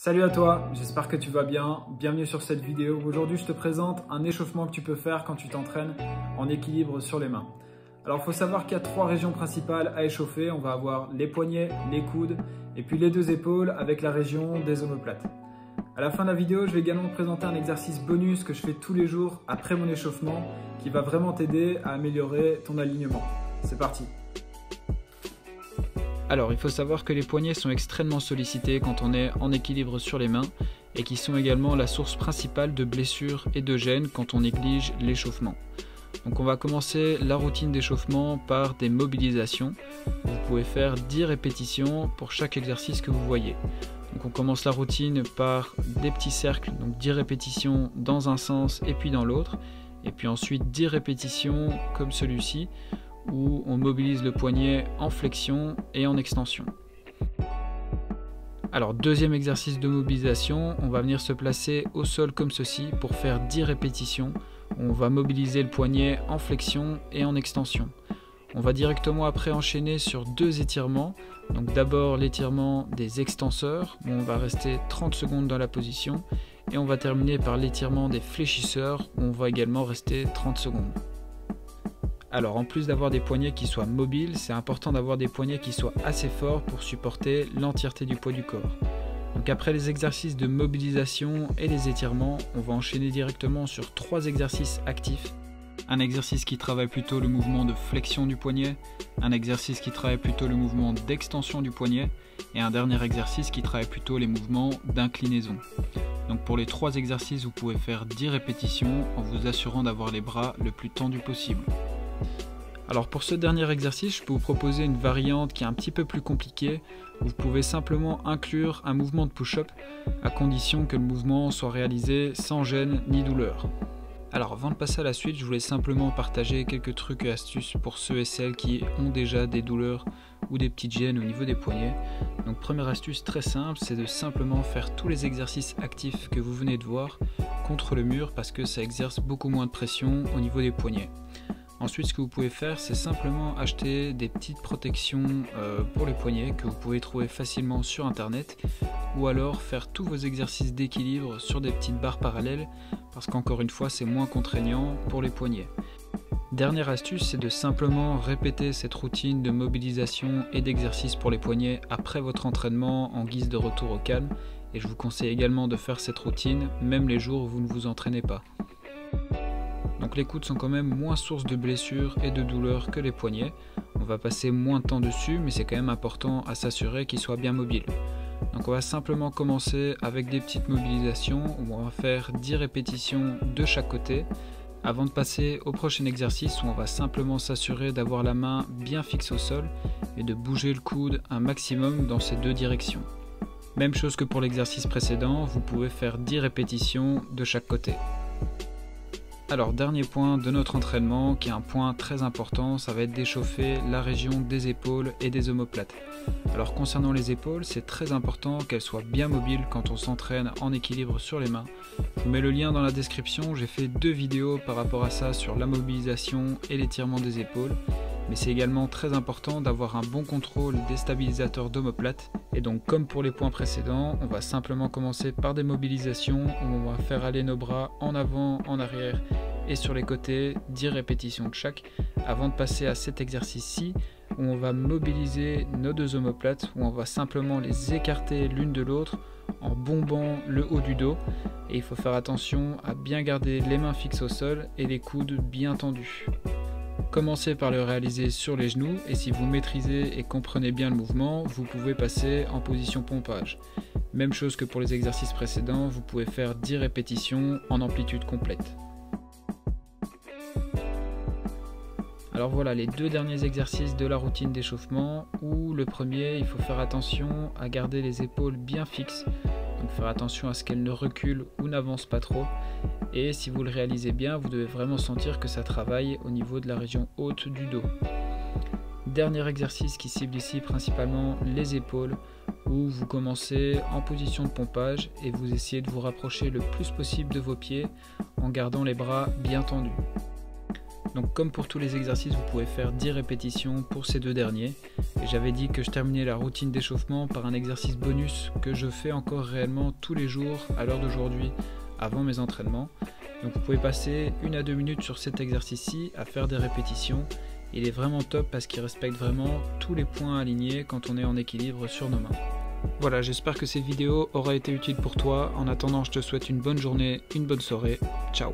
Salut à toi, j'espère que tu vas bien. Bienvenue sur cette vidéo. Aujourd'hui, je te présente un échauffement que tu peux faire quand tu t'entraînes en équilibre sur les mains. Alors, il faut savoir qu'il y a trois régions principales à échauffer. On va avoir les poignets, les coudes et puis les deux épaules avec la région des omoplates. À la fin de la vidéo, je vais également te présenter un exercice bonus que je fais tous les jours après mon échauffement qui va vraiment t'aider à améliorer ton alignement. C'est parti! Alors, il faut savoir que les poignets sont extrêmement sollicités quand on est en équilibre sur les mains et qui sont également la source principale de blessures et de gênes quand on néglige l'échauffement. Donc on va commencer la routine d'échauffement par des mobilisations. Vous pouvez faire 10 répétitions pour chaque exercice que vous voyez. Donc on commence la routine par des petits cercles, donc 10 répétitions dans un sens et puis dans l'autre. Et puis ensuite 10 répétitions comme celui-ci, où on mobilise le poignet en flexion et en extension. Alors deuxième exercice de mobilisation, on va venir se placer au sol comme ceci pour faire 10 répétitions. On va mobiliser le poignet en flexion et en extension. On va directement après enchaîner sur deux étirements. Donc d'abord l'étirement des extenseurs, où on va rester 30 secondes dans la position, et on va terminer par l'étirement des fléchisseurs, où on va également rester 30 secondes. Alors en plus d'avoir des poignets qui soient mobiles, c'est important d'avoir des poignets qui soient assez forts pour supporter l'entièreté du poids du corps. Donc après les exercices de mobilisation et les étirements, on va enchaîner directement sur 3 exercices actifs. Un exercice qui travaille plutôt le mouvement de flexion du poignet, un exercice qui travaille plutôt le mouvement d'extension du poignet et un dernier exercice qui travaille plutôt les mouvements d'inclinaison. Donc pour les 3 exercices, vous pouvez faire 10 répétitions en vous assurant d'avoir les bras le plus tendus possible. Alors pour ce dernier exercice, je peux vous proposer une variante qui est un petit peu plus compliquée. Vous pouvez simplement inclure un mouvement de push-up à condition que le mouvement soit réalisé sans gêne ni douleur. Alors avant de passer à la suite, je voulais simplement partager quelques trucs et astuces pour ceux et celles qui ont déjà des douleurs ou des petites gênes au niveau des poignets. Donc première astuce très simple, c'est de simplement faire tous les exercices actifs que vous venez de voir contre le mur parce que ça exerce beaucoup moins de pression au niveau des poignets. Ensuite, ce que vous pouvez faire, c'est simplement acheter des petites protections pour les poignets que vous pouvez trouver facilement sur internet, ou alors faire tous vos exercices d'équilibre sur des petites barres parallèles parce qu'encore une fois, c'est moins contraignant pour les poignets. Dernière astuce, c'est de simplement répéter cette routine de mobilisation et d'exercice pour les poignets après votre entraînement en guise de retour au calme, et je vous conseille également de faire cette routine même les jours où vous ne vous entraînez pas. Donc les coudes sont quand même moins source de blessures et de douleurs que les poignets. On va passer moins de temps dessus, mais c'est quand même important à s'assurer qu'ils soient bien mobiles. Donc on va simplement commencer avec des petites mobilisations où on va faire 10 répétitions de chaque côté avant de passer au prochain exercice où on va simplement s'assurer d'avoir la main bien fixe au sol et de bouger le coude un maximum dans ces deux directions. Même chose que pour l'exercice précédent, vous pouvez faire 10 répétitions de chaque côté. Alors dernier point de notre entraînement, qui est un point très important, ça va être d'échauffer la région des épaules et des omoplates. Alors concernant les épaules, c'est très important qu'elles soient bien mobiles quand on s'entraîne en équilibre sur les mains. Je vous mets le lien dans la description, j'ai fait 2 vidéos par rapport à ça sur la mobilisation et l'étirement des épaules. Mais c'est également très important d'avoir un bon contrôle des stabilisateurs d'omoplates. Et donc comme pour les points précédents, on va simplement commencer par des mobilisations où on va faire aller nos bras en avant, en arrière et sur les côtés, 10 répétitions de chaque, avant de passer à cet exercice-ci où on va mobiliser nos 2 omoplates, où on va simplement les écarter l'une de l'autre en bombant le haut du dos. Et il faut faire attention à bien garder les mains fixes au sol et les coudes bien tendus. Commencez par le réaliser sur les genoux et si vous maîtrisez et comprenez bien le mouvement, vous pouvez passer en position pompage. Même chose que pour les exercices précédents, vous pouvez faire 10 répétitions en amplitude complète. Alors voilà les 2 derniers exercices de la routine d'échauffement où le premier, il faut faire attention à garder les épaules bien fixes, donc faire attention à ce qu'elles ne reculent ou n'avancent pas trop. Et si vous le réalisez bien, vous devez vraiment sentir que ça travaille au niveau de la région haute du dos. Dernier exercice qui cible ici principalement les épaules, où vous commencez en position de pompage et vous essayez de vous rapprocher le plus possible de vos pieds en gardant les bras bien tendus. Donc comme pour tous les exercices, vous pouvez faire 10 répétitions pour ces deux derniers. Et j'avais dit que je terminais la routine d'échauffement par un exercice bonus que je fais encore réellement tous les jours à l'heure d'aujourd'hui avant mes entraînements. Donc vous pouvez passer 1 à 2 minutes sur cet exercice-ci à faire des répétitions. Il est vraiment top parce qu'il respecte vraiment tous les points alignés quand on est en équilibre sur nos mains. Voilà, j'espère que cette vidéo aura été utile pour toi. En attendant, je te souhaite une bonne journée, une bonne soirée. Ciao!